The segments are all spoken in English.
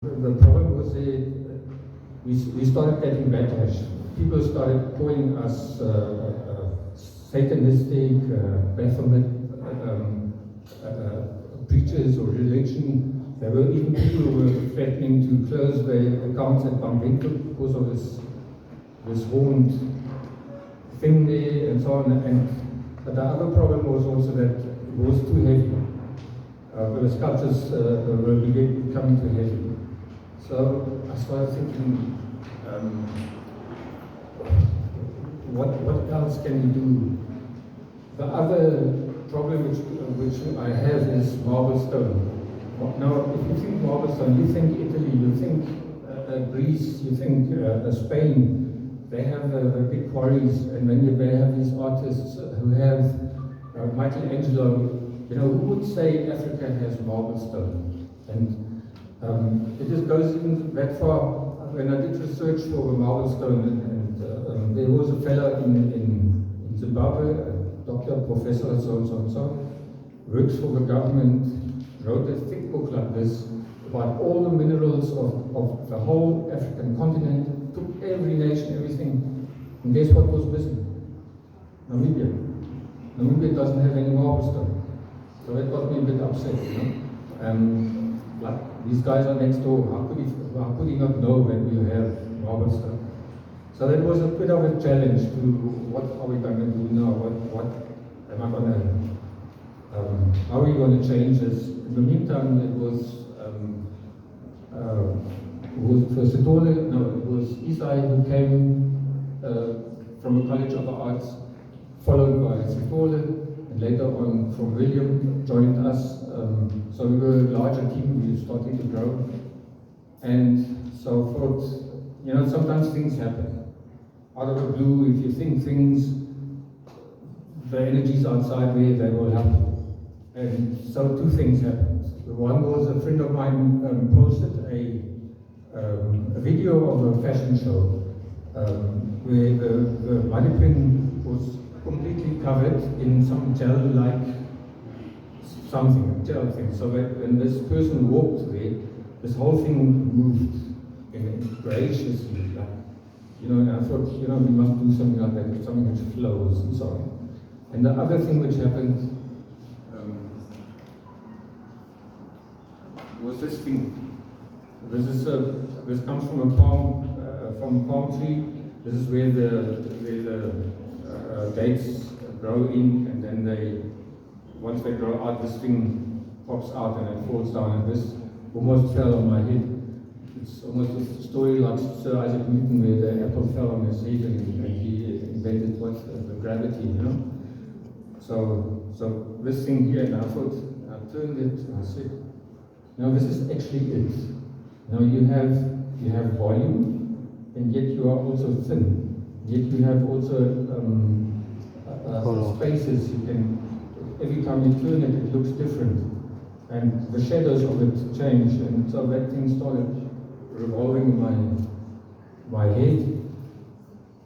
The problem was we started getting backlash. People started calling us satanistic, Baphomet preachers or religion. There were even people who were threatening to close their accounts at Winfried because of this horned thing there and so on. But the other problem was also that it was too heavy. The sculptures were becoming too heavy. So I started thinking, what else can we do? The other problem which I have is marble stone. Now, if you think marble stone, you think Italy, you think Greece, you think Spain. They have big quarries, and then they have these artists who have Michelangelo. You know, who would say Africa has marble stone? And it just goes even that far. When I did research for the marble stone, and there was a fellow in Zimbabwe, a doctor, professor, and so on, so on, so on, works for the government, wrote a thick book like this about all the minerals of the whole African continent, took every nation, everything, and guess what was missing? Namibia. Namibia doesn't have any marble stone. So that got me a bit upset, you know. Like, these guys are next door, how could he not know that we have marble stone? So that was a bit of a challenge to what are we going to do now? What am I going to, how are we going to change this? In the meantime, it was Isai who came from the College of the Arts, followed by Sitole, and later on from William joined us. So we were a larger team, we were starting to grow. And so I thought, you know, sometimes things happen. Out of the blue, if you think things, the energies outside there, they will help you. And so two things happened. One was a friend of mine posted a video of a fashion show where the mannequin was completely covered in some gel-like something, a gel thing. So that when this person walked there, this whole thing moved graciously, like, you know, and I thought, you know, we must do something like that, something which flows and so on. And the other thing which happened was this thing. This comes from a palm tree. This is where the dates grow in, and then once they grow out, this thing pops out and it falls down, and this almost fell on my head. It's almost a story like Sir Isaac Newton, where the apple fell on his head and he invented the gravity, you know. So this thing here, and I thought, I turned it and I said, no, this is actually it. Now you have volume, and yet you are also thin. Yet you have also spaces. You can, every time you turn it, it looks different, and the shadows of it change. And so that thing started revolving in my head.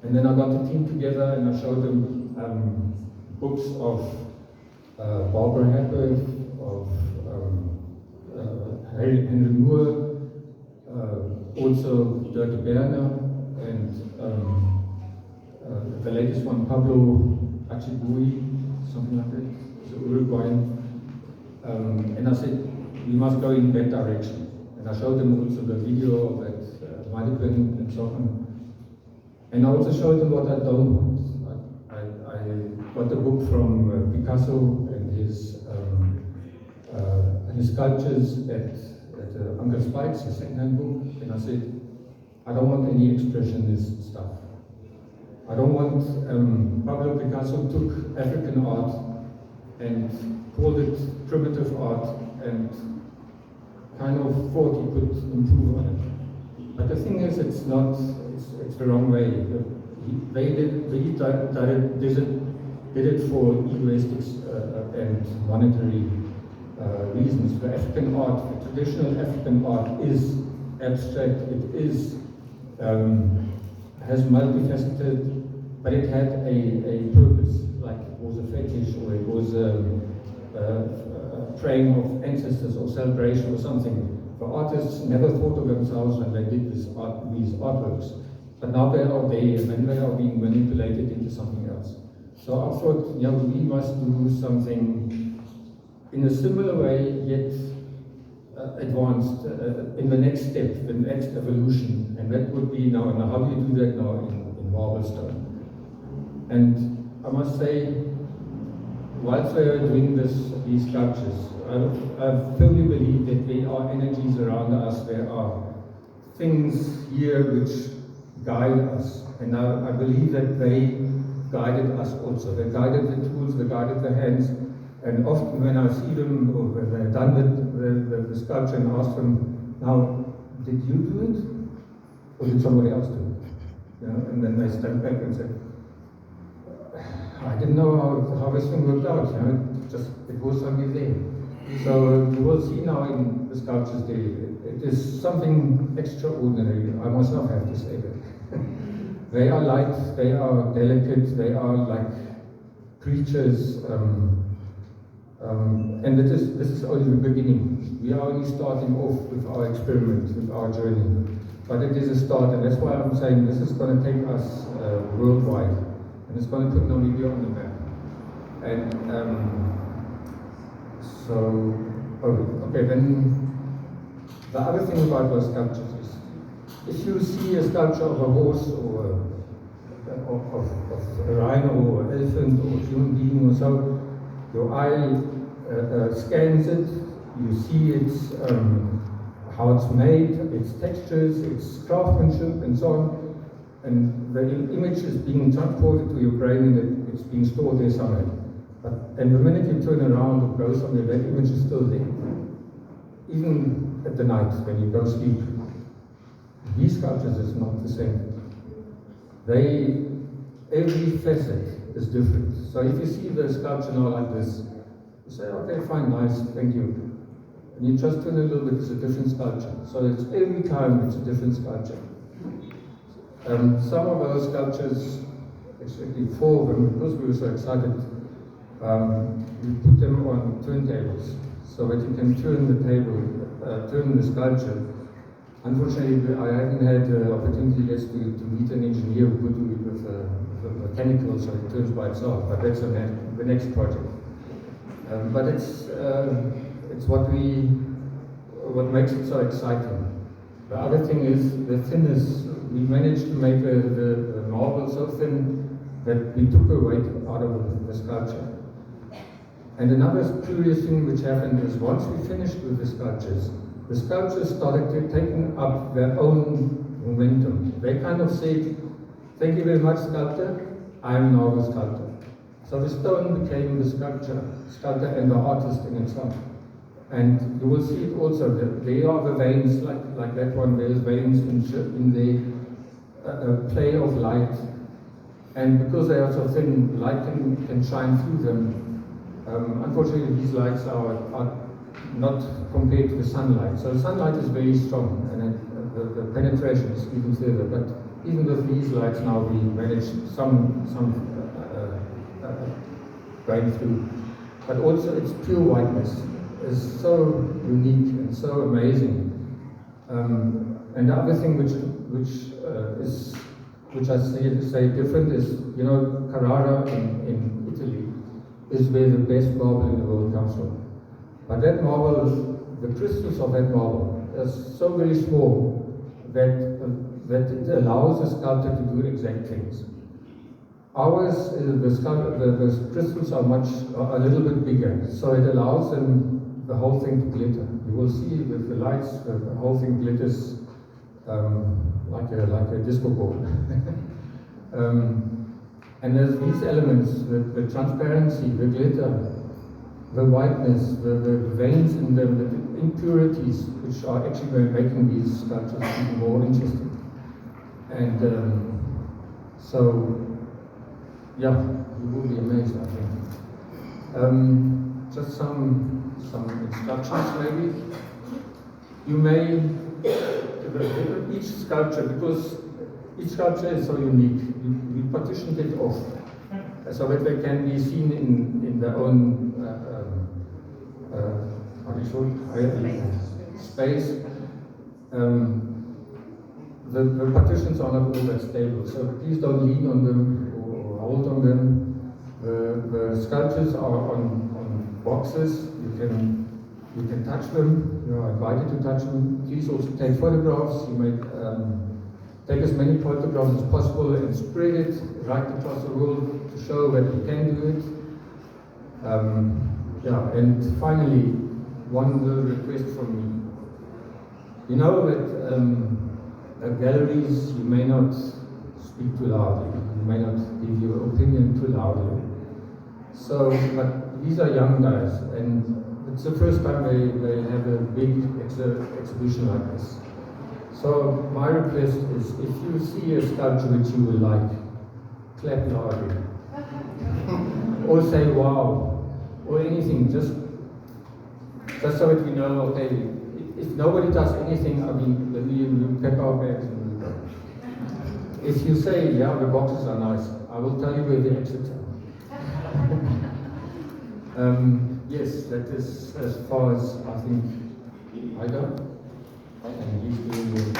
And then I got the team together and I showed them books of Barbara Happer, of Henry Moore, also Dirk Berner, and the latest one, Pablo Achibui, something like that, so Uruguayan. And I said, we must go in that direction. And I showed them also the video of that mannequin and so on. And I also showed them what I don't want. I got a book from Picasso and his sculptures at Uncle Spike's, a second-hand book, and I said, I don't want any expressionist stuff. I don't want, Pablo Picasso took African art and called it primitive art and kind of thought he could improve on it. But the thing is, it's the wrong way. They did it for egoistic and monetary reasons. The African art, the traditional African art is abstract, it is, has multifaceted, but it had a purpose, like it was a fetish or it was a praying of ancestors or celebration or something. The artists never thought of themselves when they did these artworks, but now they are there and then they are being manipulated into something else. So I thought, we must do something in a similar way, yet advanced in the next step, the next evolution, and that would be now. And how do you do that now in marble stone? And I must say, whilst we are doing these sculptures, I firmly believe that there are energies around us, there are things here which guide us, and I believe that they guided us also. They guided the tools, they guided the hands, and often when I see them, or when they've done the sculpture and ask them, now, did you do it? Or did somebody else do it? And then they stand back and say, I didn't know how this thing worked out, it was only there. So you will see now in the sculptures there, it is something extraordinary, I myself have to say that. They are light, they are delicate, they are like creatures, and this is only the beginning. We are only starting off with our experiment, with our journey. But it is a start, and that's why I'm saying this is going to take us worldwide, and it's going to put Namibia on the map. And then the other thing about those sculptures is, if you see a sculpture of a horse or of a rhino or an elephant or a human being or so, your eye scans it, you see its how it's made, its textures, its craftsmanship, and so on, and the image is being transported to your brain and it's being stored there somewhere. And the minute you turn around or go somewhere, that image is still there. Even at the night when you go sleep. These sculptures is not the same. Every facet is different. So if you see the sculpture now like this, you say, okay, fine, nice, thank you. And you just turn a little bit, it's a different sculpture. So it's every time it's a different sculpture. Some of our sculptures, actually 4 of them, because we were so excited, we put them on turntables so that you can turn the table, turn the sculpture. Unfortunately, I haven't had the opportunity yet to meet an engineer who could do it with a mechanical, so it turns by itself, but that's the next project. But it's what makes it so exciting. The other thing is the thinness. We managed to make the marble so thin that we took the weight out of the sculpture. And another curious thing which happened is once we finished with the sculptures started taking up their own momentum. They kind of said, thank you very much, sculptor, I am now the sculptor. So the stone became the sculptor and the artist in itself. And you will see it also, there are the veins, like that one, there's veins in the play of light. And because they are so thin, light can shine through them. Unfortunately, these lights are not compared to the sunlight. So the sunlight is very strong, and the penetration is even further. But even with these lights now, we manage some going through. But also, its pure whiteness is so unique and so amazing. And the other thing which I say different is, Carrara in Italy is where the best marble in the world comes from. But that marble, the crystals of that marble are so very small that it allows the sculptor to do exact things. Ours, the crystals are a little bit bigger, so it allows the whole thing to glitter. You will see with the lights, the whole thing glitters like a disco ball. And there's these elements, the transparency, the glitter, the whiteness, the veins in them, the impurities, which are actually making these sculptures even more interesting. And you will be amazed, I think. Just some instructions, maybe. You may, each sculpture, because each sculpture is so unique, we partitioned it off so that they can be seen in their own space. The partitions are not all that stable, so please don't lean on them or hold on them. The sculptures are on boxes. You can touch them. You are invited to touch them. Please also take photographs. You may take as many photographs as possible and spread it right across the world to show that you can do it. And finally, one little request from me. You know that at galleries you may not speak too loudly. You may not give your opinion too loudly. So, but these are young guys, and it's the first time they have a big exhibition like this. So my request is, if you see a sculpture which you would like, clap loudly. Or say wow, or anything, just so that we know, okay, if nobody does anything, I mean, then you pack our bags and we go. If you say, yeah, the boxes are nice, I will tell you where the exits are. Yes, that is as far as I think I go. And he's doing it.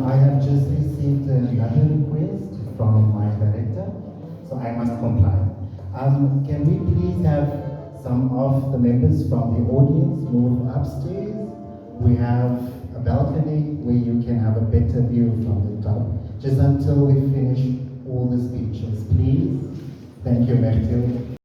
I have just received another request from my director, so I must comply. Can we please have some of the members from the audience move upstairs? We have a balcony where you can have a better view from the top, just until we finish all the speeches, please. Thank you, Mertil.